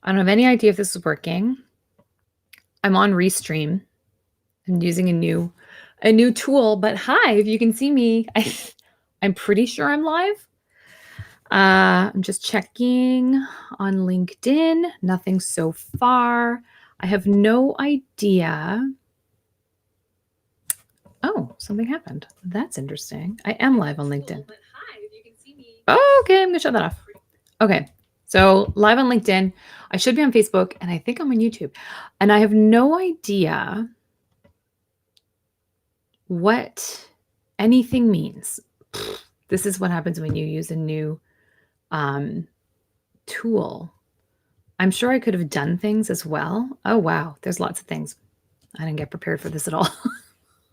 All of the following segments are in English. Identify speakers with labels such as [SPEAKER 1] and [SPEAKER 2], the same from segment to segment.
[SPEAKER 1] I don't have any idea if this is working. I'm on Restream. I'm using a new tool, but hi, if you can see me, I'm pretty sure I'm live. I'm just checking on LinkedIn. Nothing so far. I have no idea. Oh, something happened. That's interesting. I am live on LinkedIn. But hi, if you can see me. Oh, okay, I'm gonna shut that off. Okay, so live on LinkedIn. I should be on Facebook, and I think I'm on YouTube. And I have no idea what anything means. This is what happens when you use a new tool. I'm sure I could have done things as well. Oh, wow. There's lots of things. I didn't get prepared for this at all.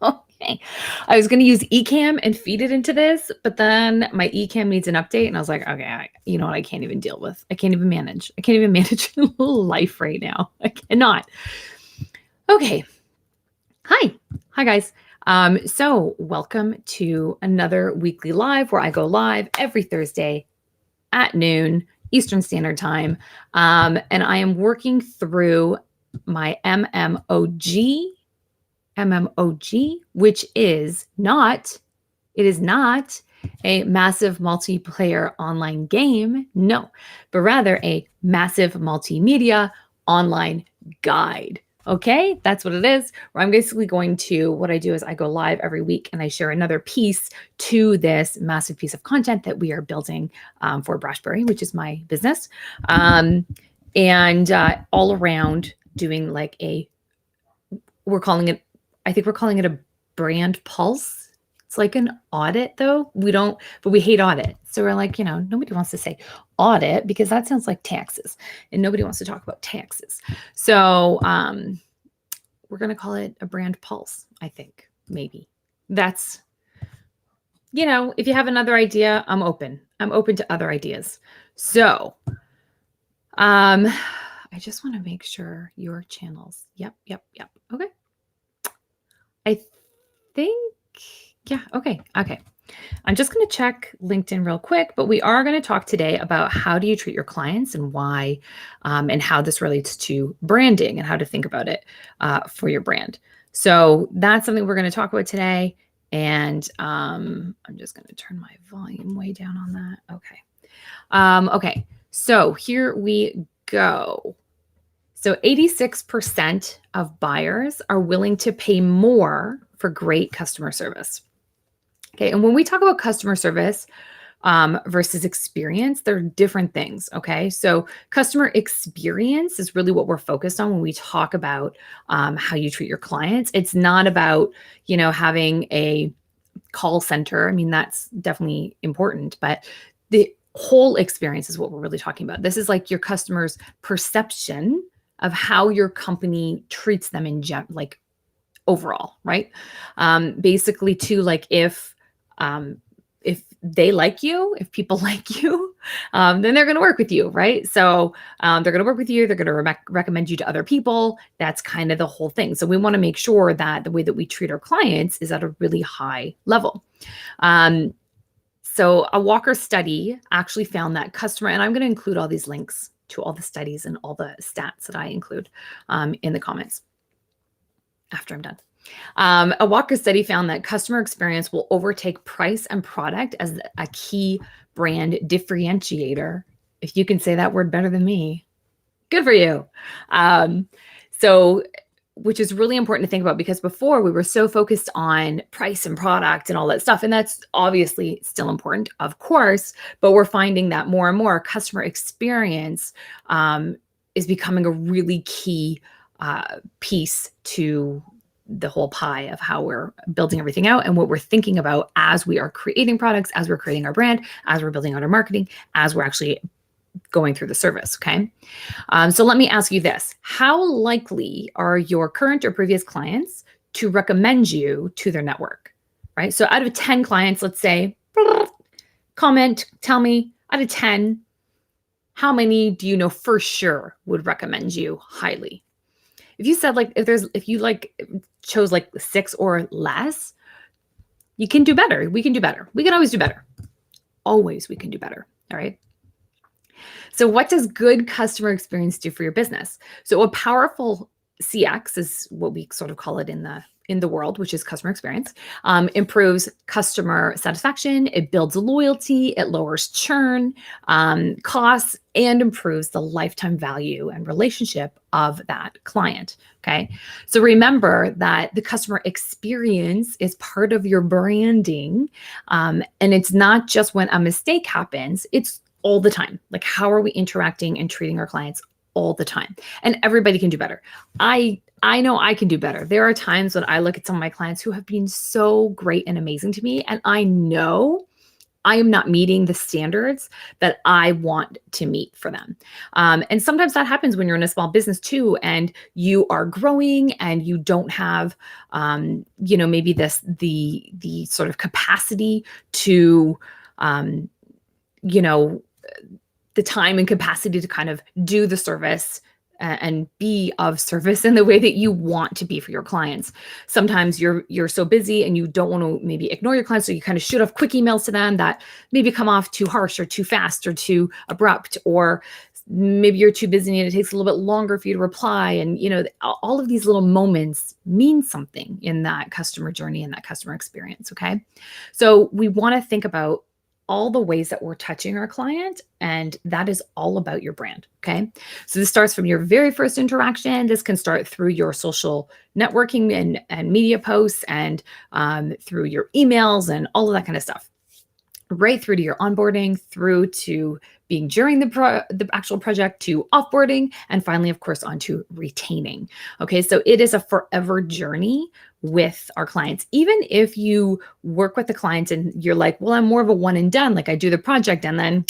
[SPEAKER 1] Okay. I was going to use Ecamm and feed it into this, but then my Ecamm needs an update. And I was like, okay, you know what? I can't even deal with. I can't even manage. I can't even manage life right now. I cannot. Okay. Hi. Hi, guys. So welcome to another weekly live where I go live every Thursday at noon Eastern Standard Time. And I am working through my MMOG, which is not, it is not a massive multiplayer online game. No, but rather a massive multimedia online guide. Okay, that's what it is. Where I'm basically going to, what I do is I go live every week and I share another piece to this massive piece of content that we are building for Brashberry, which is my business. And all around doing like we're calling it a brand pulse. It's like an audit though. But we hate audit. So we're like, nobody wants to say audit because that sounds like taxes and nobody wants to talk about taxes. So we're going to call it a brand pulse, I think, maybe. That's, if you have another idea, I'm open. I'm open to other ideas. So I just want to make sure your channels. Yep. Okay. I think, yeah, okay. I'm just going to check LinkedIn real quick, but we are going to talk today about how do you treat your clients and why, and how this relates to branding and how to think about it for your brand. So that's something we're going to talk about today. And I'm just going to turn my volume way down on that. Okay. Okay. So here we go. So 86% of buyers are willing to pay more for great customer service. Okay, and when we talk about customer service versus experience, they're different things. Okay, so customer experience is really what we're focused on when we talk about how you treat your clients. It's not about having a call center. I mean, that's definitely important, but the whole experience is what we're really talking about. This is like your customer's perception of how your company treats them in like overall, right? Basically, too, like if they like you, if people like you, then they're going to work with you, right? So they're going to work with you. They're going to recommend you to other people. That's kind of the whole thing. So we want to make sure that the way that we treat our clients is at a really high level. So a Walker study actually found that customer, and I'm going to include all these links to all the studies and all the stats that I include in the comments after I'm done. A Walker study found that customer experience will overtake price and product as a key brand differentiator. If you can say that word better than me, good for you. Which is really important to think about because before we were so focused on price and product and all that stuff. And that's obviously still important, of course, but we're finding that more and more customer experience is becoming a really key piece to the whole pie of how we're building everything out and what we're thinking about as we are creating products, as we're creating our brand, as we're building out our marketing, as we're actually going through the service. Okay. So let me ask you this. How likely are your current or previous clients to recommend you to their network? Right. So out of 10 clients, let's say, comment, tell me out of 10, how many do you know for sure would recommend you highly? If you said if you chose like 6 or less, you can do better. We can do better. We can always do better. Always we can do better. All right. So what does good customer experience do for your business? So a powerful CX is what we sort of call it in the world, which is customer experience, improves customer satisfaction. It builds loyalty. It lowers churn, costs, and improves the lifetime value and relationship of that client. Okay. So remember that the customer experience is part of your branding. And it's not just when a mistake happens, it's all the time. Like, how are we interacting and treating our clients all the time? And everybody can do better. I know I can do better. There are times when I look at some of my clients who have been so great and amazing to me, and I know I am not meeting the standards that I want to meet for them. And sometimes that happens when you're in a small business too, and you are growing and you don't have, maybe the sort of capacity to, the time and capacity to kind of do the service and be of service in the way that you want to be for your clients. Sometimes you're so busy and you don't want to maybe ignore your clients, so you kind of shoot off quick emails to them that maybe come off too harsh or too fast or too abrupt, or maybe you're too busy and it takes a little bit longer for you to reply. And all of these little moments mean something in that customer journey and that customer experience. Okay, so we want to think about all the ways that we're touching our client, and that is all about your brand. Okay. So this starts from your very first interaction. This can start through your social networking and media posts, and through your emails and all of that kind of stuff, right through to your onboarding, through to being during the actual project, to offboarding, and finally, of course, onto retaining. Okay, so it is a forever journey with our clients. Even if you work with the clients and you're like, well, I'm more of a one and done, like I do the project and then,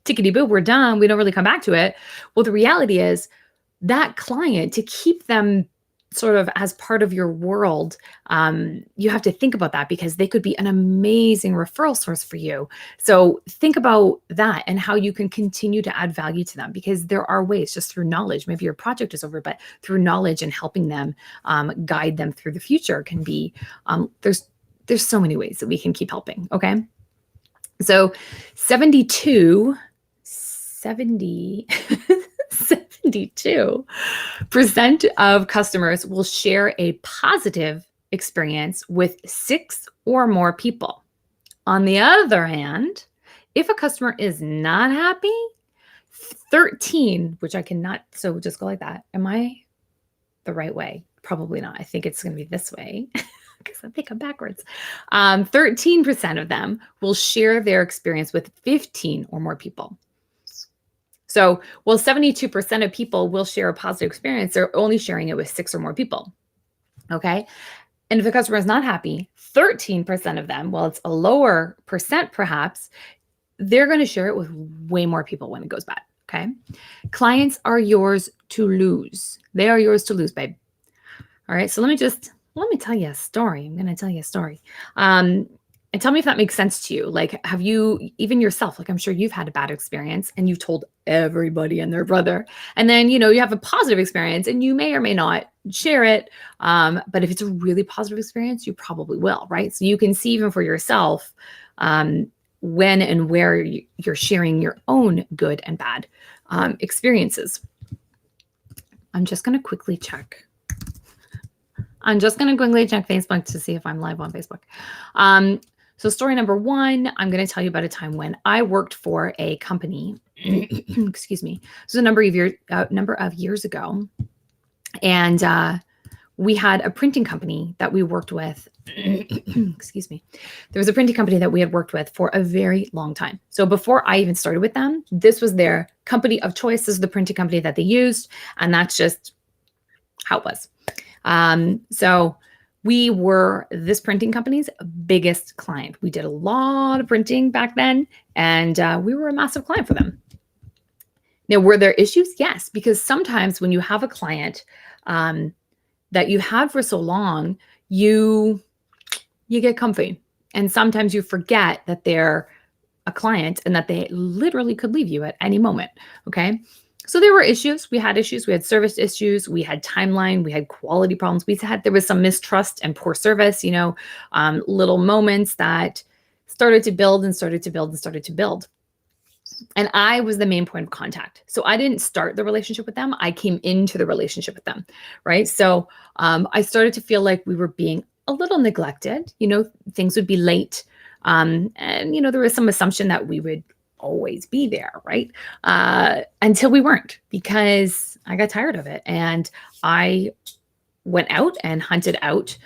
[SPEAKER 1] tickety boo, we're done. We don't really come back to it. Well, the reality is that client, to keep them sort of as part of your world, you have to think about that, because they could be an amazing referral source for you. So think about that and how you can continue to add value to them, because there are ways, just through knowledge. Maybe your project is over, but through knowledge and helping them, guide them through the future can be, there's so many ways that we can keep helping. Okay. So 72 72% of customers will share a positive experience with 6 or more people. On the other hand, if a customer is not happy, 13, which I cannot, so just go like that. Am I the right way? Probably not. I think it's going to be this way, because I think I'm backwards. 13% of them will share their experience with 15 or more people. So, while 72% of people will share a positive experience, they're only sharing it with 6 or more people. Okay. And if the customer is not happy, 13% of them, well, it's a lower percent perhaps, they're going to share it with way more people when it goes bad. Okay. Clients are yours to lose. They are yours to lose, babe. All right. So let me tell you a story. I'm going to tell you a story. And tell me if that makes sense to you. Like, have you, even yourself, like I'm sure you've had a bad experience and you've told everybody and their brother, and then, you have a positive experience and you may or may not share it. But if it's a really positive experience, you probably will, right? So you can see even for yourself, when and where you're sharing your own good and bad experiences. I'm just going to quickly check Facebook to see if I'm live on Facebook. So story number 1, I'm going to tell you about a time when I worked for a company, excuse me. This was a number of years ago. And we had a printing company that we worked with. Excuse me. There was a printing company that we had worked with for a very long time. So before I even started with them, this was their company of choice. This is the printing company that they used. And that's just how it was. So we were this printing company's biggest client. We did a lot of printing back then, and we were a massive client for them. Now, were there issues? Yes, because sometimes when you have a client that you've had for so long, you get comfy, and sometimes you forget that they're a client and that they literally could leave you at any moment. Okay. So there were issues. We had issues. We had service issues. We had timeline. We had quality problems. There was some mistrust and poor service, little moments that started to build and started to build and started to build. And I was the main point of contact. So I didn't start the relationship with them. I came into the relationship with them, right? So I started to feel like we were being a little neglected. Things would be late. And, there was some assumption that we would always be there, right? Until we weren't, because I got tired of it. And I went out and hunted out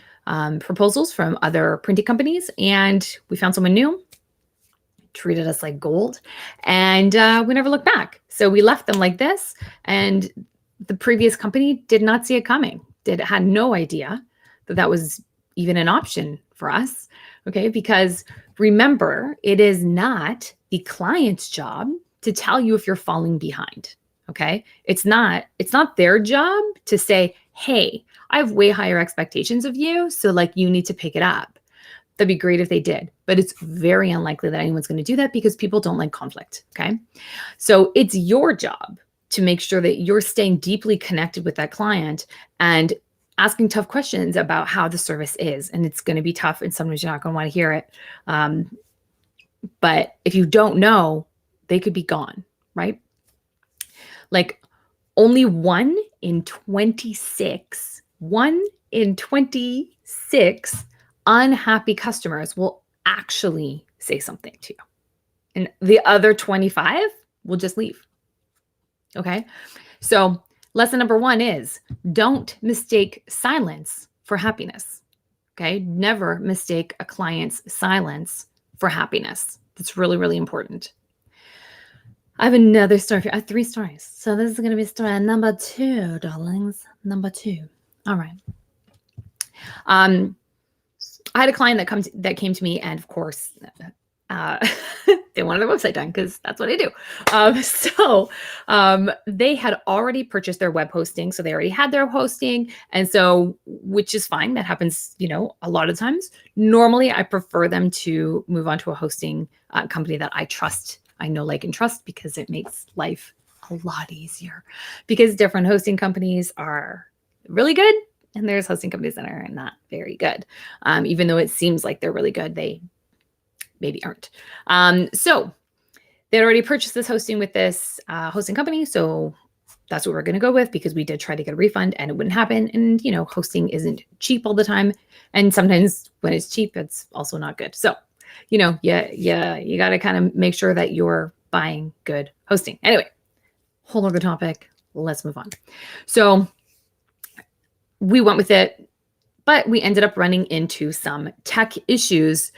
[SPEAKER 1] proposals from other printing companies, and we found someone new, treated us like gold, and we never looked back. So we left them like this, and the previous company did not see it coming. Had no idea that was even an option for us. Okay, because remember, it is not the client's job to tell you if you're falling behind. Okay, it's not their job to say, hey, I have way higher expectations of you, so like you need to pick it up. That'd be great if they did, but it's very unlikely that anyone's going to do that because people don't like conflict. Okay, so it's your job to make sure that you're staying deeply connected with that client and asking tough questions about how the service is. And it's going to be tough, and sometimes you're not going to want to hear it. But if you don't know, they could be gone, right? Like only 1 in 26 unhappy customers will actually say something to you. And the other 25 will just leave. Okay. So lesson number 1 is don't mistake silence for happiness. Okay. Never mistake a client's silence for happiness. That's really, really important. I have another story for you. I have 3 stories. So this is going to be story number 2, darlings. Number 2. All right. I had a client that came to me, and of course, they wanted their website done because that's what I do. So they had already purchased their web hosting, so they already had their hosting, and so which is fine. That happens, a lot of times. Normally, I prefer them to move on to a hosting company that I trust. I know, like, and trust, because it makes life a lot easier. Because different hosting companies are really good, and there's hosting companies that are not very good. Even though it seems like they're really good, they maybe aren't. So they already purchased this hosting with this hosting company. So that's what we're going to go with, because we did try to get a refund and it wouldn't happen. And, hosting isn't cheap all the time. And sometimes when it's cheap, it's also not good. So, you got to kind of make sure that you're buying good hosting. Anyway, whole other topic. Let's move on. So we went with it, but we ended up running into some tech issues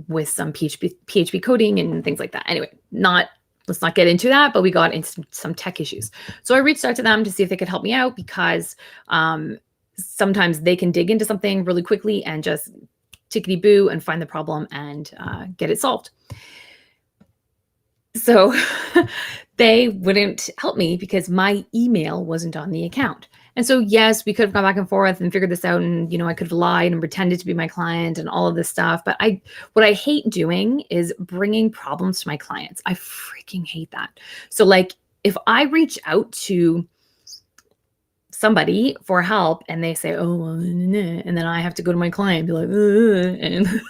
[SPEAKER 1] with some PHP coding and things like that. Anyway, let's not get into that, but we got into some tech issues. So I reached out to them to see if they could help me out, because sometimes they can dig into something really quickly and just tickety-boo and find the problem and get it solved. So they wouldn't help me because my email wasn't on the account. And so, yes, we could have gone back and forth and figured this out, and, I could have lied and pretended to be my client and all of this stuff. But what I hate doing is bringing problems to my clients. I freaking hate that. So, like, if I reach out to somebody for help and they say, oh, well, and then I have to go to my client and be like, and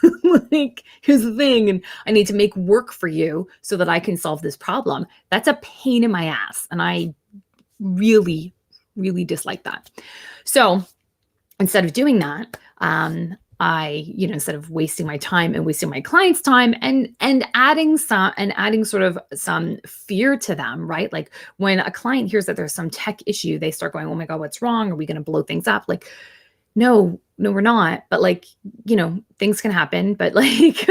[SPEAKER 1] like, here's the thing, and I need to make work for you so that I can solve this problem. That's a pain in my ass. And I really, really dislike that. So instead of doing that, instead of wasting my time and wasting my client's time and adding sort of some fear to them, right? Like when a client hears that there's some tech issue, they start going, oh my God, what's wrong? Are we going to blow things up? Like, no, we're not. But like, things can happen, but like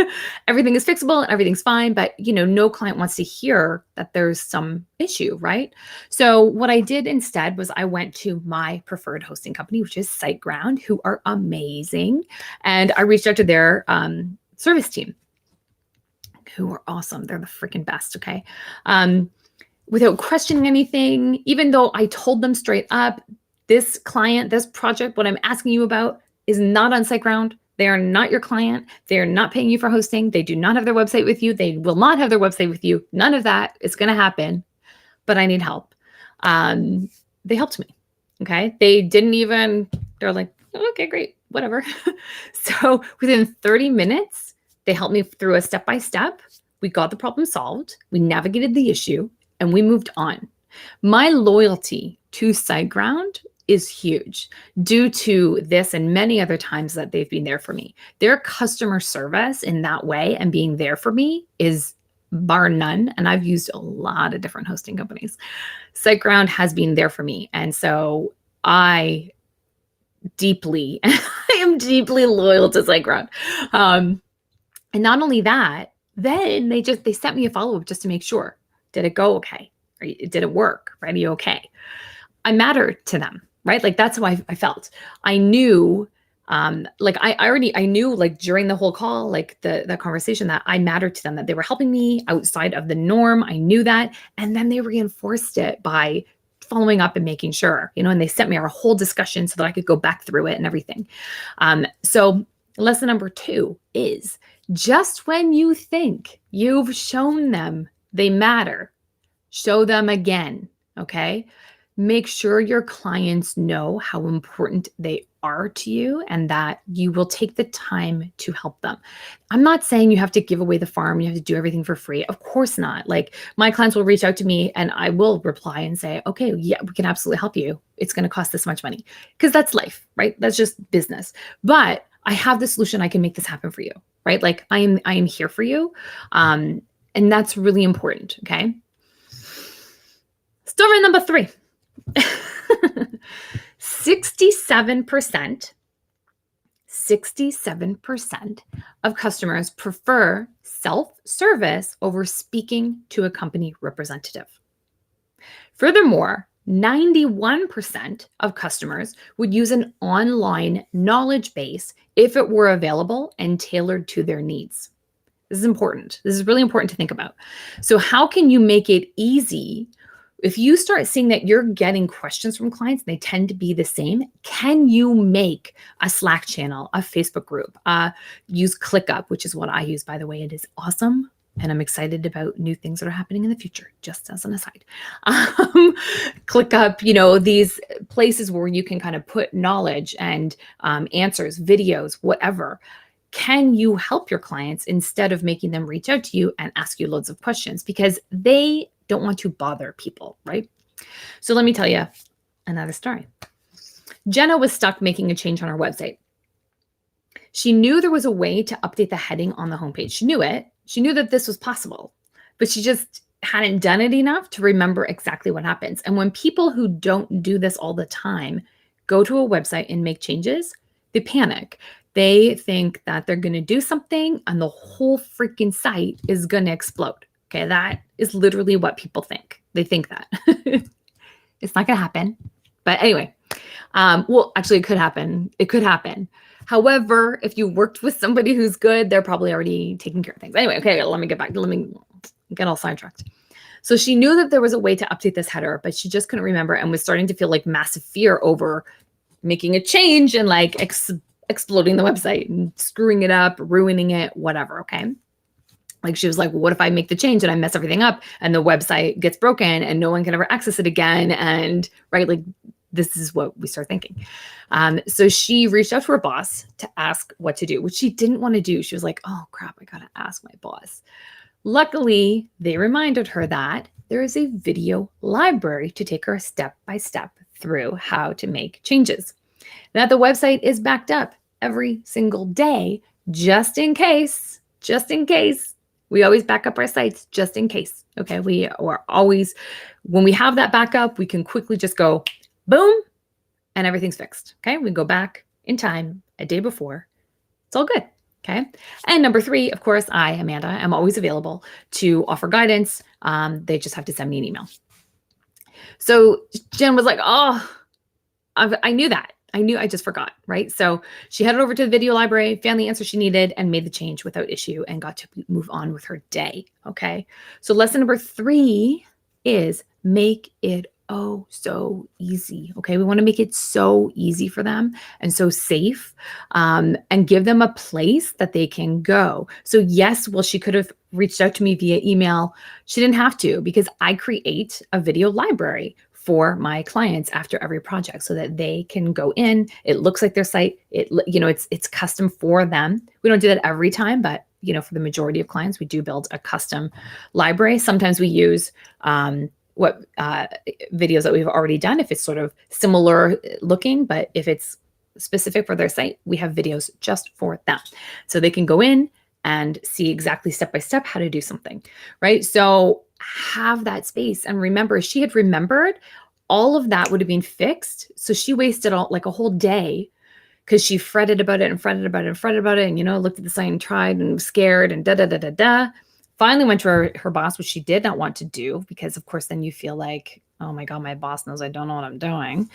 [SPEAKER 1] everything is fixable and everything's fine. But, no client wants to hear that there's some issue, right? So what I did instead was I went to my preferred hosting company, which is SiteGround, who are amazing. And I reached out to their service team, who are awesome. They're the freaking best, okay? Without questioning anything, even though I told them straight up, this client, this project, what I'm asking you about is not on SiteGround. They are not your client. They are not paying you for hosting. They do not have their website with you. They will not have their website with you. None of that is going to happen, but I need help. They helped me. Okay. They're like, okay, great, whatever. So within 30 minutes, they helped me through a step-by-step we got the problem solved, we navigated the issue, and we moved on. My loyalty to SiteGround is huge due to this and many other times that they've been there for me. Their customer service in that way and being there for me is bar none. And I've used a lot of different hosting companies. SiteGround has been there for me. And so I am deeply loyal to SiteGround. And not only that, then they sent me a follow-up just to make sure. Did it go okay? Did it work? Right? Are you okay? I mattered to them, right? Like that's how I felt. I knew, I knew like during the whole call, like the conversation that I mattered to them, that they were helping me outside of the norm. I knew that. And then they reinforced it by following up and making sure, and they sent me our whole discussion so that I could go back through it and everything. So lesson number 2 is just when you think you've shown them they matter, show them again, okay? Make sure your clients know how important they are to you and that you will take the time to help them. I'm not saying you have to give away the farm, you have to do everything for free. Of course not. Like my clients will reach out to me and I will reply and say, okay, yeah, we can absolutely help you. It's going to cost this much money because that's life, right? That's just business. But I have the solution. I can make this happen for you, right? Like I am here for you. And that's really important. Okay. Story number 3. 67% of customers prefer self-service over speaking to a company representative. Furthermore, 91% of customers would use an online knowledge base if it were available and tailored to their needs. This is important. This is really important to think about. So how can you make it easy? If you start seeing that you're getting questions from clients and they tend to be the same, can you make a Slack channel, a Facebook group, use ClickUp, which is what I use, by the way. It is awesome. And I'm excited about new things that are happening in the future, just as an aside. ClickUp, these places where you can kind of put knowledge and answers, videos, whatever. Can you help your clients instead of making them reach out to you and ask you loads of questions? Because they don't want to bother people, right? So let me tell you another story. Jenna was stuck making a change on her website. She knew there was a way to update the heading on the homepage. She knew it. She knew that this was possible, but she just hadn't done it enough to remember exactly what happens. And when people who don't do this all the time go to a website and make changes, they panic. They think that they're going to do something and the whole freaking site is going to explode. Okay, that is literally what people think. They think that. It's not going to happen. But anyway, well, actually, it could happen. It could happen. However, if you worked with somebody who's good, they're probably already taking care of things. Anyway, okay, let me get all sidetracked. So she knew that there was a way to update this header, but she just couldn't remember and was starting to feel like massive fear over making a change and like exploding the website and screwing it up, ruining it, whatever, okay? Like she was like, what if I make the change and I mess everything up and the website gets broken and no one can ever access it again? And right, like this is what we start thinking. So she reached out to her boss to ask what to do, which she didn't want to do. She was like, oh crap, I got to ask my boss. Luckily, they reminded her that there is a video library to take her step by step through how to make changes. That the website is backed up every single day, just in case. We always back up our sites just in case. Okay. We are always, when we have that backup, we can quickly just go boom and everything's fixed. Okay. We go back in time a day before. It's all good. Okay. And number 3, of course, I, Amanda, am always available to offer guidance. They just have to send me an email. So Jen was like, oh, I knew that. I just forgot, right? So she headed over to the video library, found the answer she needed, and made the change without issue and got to move on with her day, okay? So lesson number 3 is make it so easy, okay? We want to make it so easy for them and so safe, and give them a place that they can go. So yes, well, she could have reached out to me via email. She didn't have to because I create a video library for my clients after every project so that they can go in. It looks like their site. It's custom for them. We don't do that every time, but for the majority of clients, we do build a custom library. Sometimes we use what videos that we've already done if it's sort of similar looking, but if it's specific for their site, we have videos just for them. So they can go in and see exactly step by step how to do something, right? So have that space. And remember, she had remembered all of that would have been fixed. So she wasted like a whole day because she fretted about it and fretted about it and fretted about it and, looked at the site and tried and was scared and da. Finally went to her boss, which she did not want to do because, of course, then you feel like, oh my God, my boss knows I don't know what I'm doing,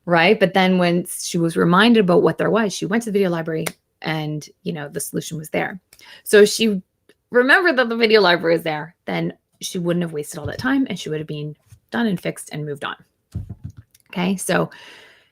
[SPEAKER 1] right? But then when she was reminded about what there was, she went to the video library and, the solution was there. So she remembered that the video library is there, then she wouldn't have wasted all that time and she would have been done and fixed and moved on. Okay, so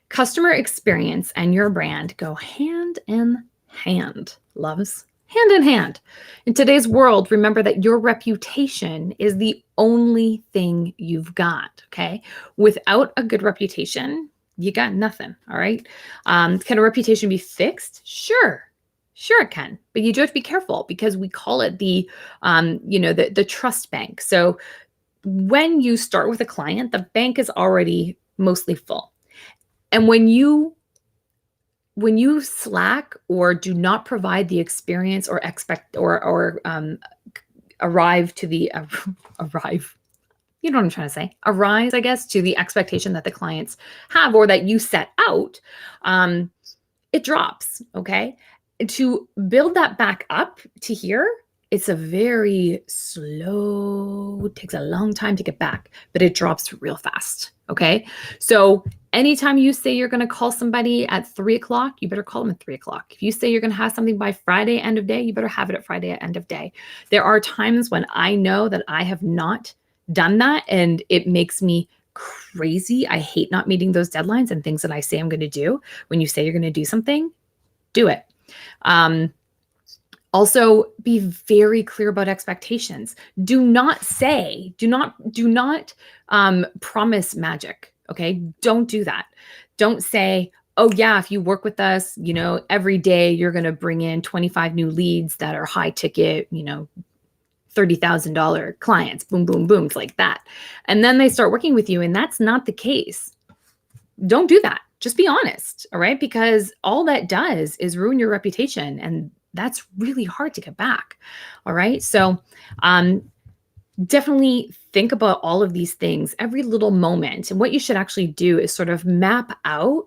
[SPEAKER 1] customer experience and your brand go hand in hand, loves. Hand in hand. In today's world, remember that your reputation is the only thing you've got, okay? Without a good reputation, you got nothing, all right? Can a reputation be fixed? Sure it can, but you do have to be careful because we call it the trust bank. So when you start with a client, the bank is already mostly full. And when you slack or do not provide the experience or arrive to the arrive, you know what I'm trying to say, arise, I guess, to the expectation that the clients have or that you set out, it drops. Okay. To build that back up to here, it's a very slow, it takes a long time to get back, but it drops real fast. Okay. So anytime you say you're going to call somebody at 3:00, you better call them at 3:00. If you say you're going to have something by Friday, end of day, you better have it at Friday at end of day. There are times when I know that I have not done that and it makes me crazy. I hate not meeting those deadlines and things that I say I'm going to do. When you say you're going to do something, do it. Also, be very clear about expectations. Do not promise magic. Okay. Don't do that. Don't say, oh yeah, if you work with us, every day you're going to bring in 25 new leads that are high ticket, $30,000 clients, boom, boom, boom. It's like that. And then they start working with you and that's not the case. Don't do that. Just be honest. All right. Because all that does is ruin your reputation and that's really hard to get back. All right. So, definitely think about all of these things, every little moment. And what you should actually do is sort of map out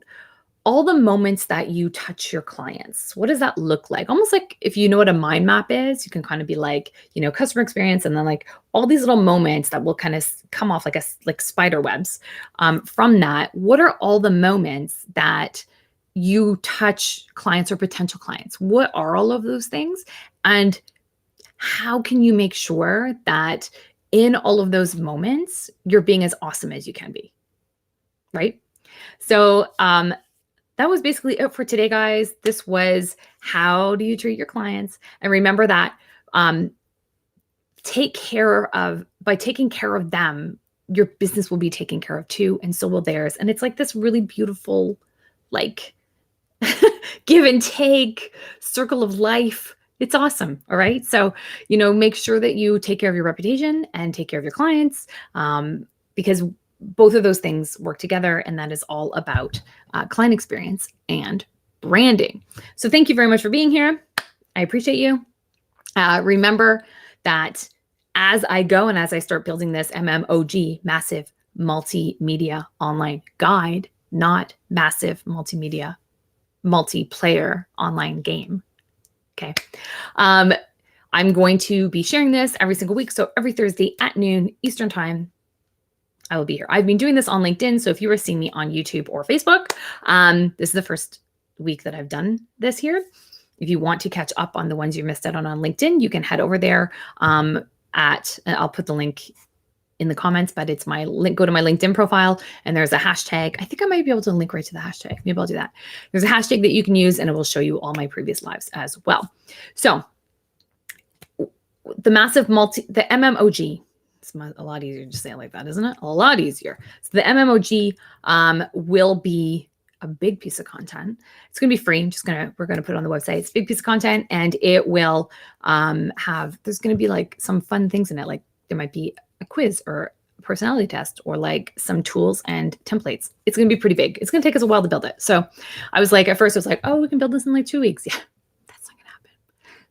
[SPEAKER 1] all the moments that you touch your clients. What does that look like? Almost like if you know what a mind map is, you can kind of be like, customer experience and then like all these little moments that will kind of come off like spider webs. From that, what are all the moments that you touch clients or potential clients? What are all of those things? And how can you make sure that in all of those moments, you're being as awesome as you can be, right? So that was basically it for today, guys. This was how do you treat your clients? And remember that by taking care of them, your business will be taken care of too, and so will theirs. And it's like this really beautiful, like give and take circle of life. It's awesome. All right. So, make sure that you take care of your reputation and take care of your clients because both of those things work together. And that is all about client experience and branding. So thank you very much for being here. I appreciate you. Remember that as I go and as I start building this MMOG, massive multimedia online guide, not massive multimedia multiplayer online game. Okay. I'm going to be sharing this every single week. So every Thursday at noon Eastern time, I will be here. I've been doing this on LinkedIn. So if you are seeing me on YouTube or Facebook, this is the first week that I've done this here. If you want to catch up on the ones you missed out on LinkedIn, you can head over there I'll put the link in the comments, but it's my link. Go to my LinkedIn profile and there's a hashtag. I think I might be able to link right to the hashtag. Maybe I'll do that. There's a hashtag that you can use and it will show you all my previous lives as well. So the MMOG, it's a lot easier to say it like that, isn't it? A lot easier. So the MMOG will be a big piece of content. It's going to be free. We're going to put it on the website. It's a big piece of content, and it will there's going to be like some fun things in it. Like there might be a quiz or a personality test or like some tools and templates. It's going to be pretty big. It's going to take us a while to build it. So I was like, at first I was like, oh, we can build this in like 2 weeks. Yeah, that's not going to happen.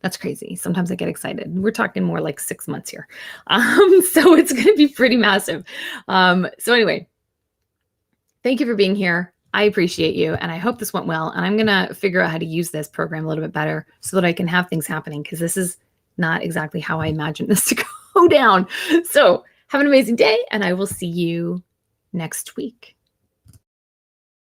[SPEAKER 1] That's crazy. Sometimes I get excited. We're talking more like 6 months here. So it's going to be pretty massive. So anyway, thank you for being here. I appreciate you, and I hope this went well. And I'm going to figure out how to use this program a little bit better so that I can have things happening, because this is not exactly how I imagined this to go down. So have an amazing day, and I will see you next week.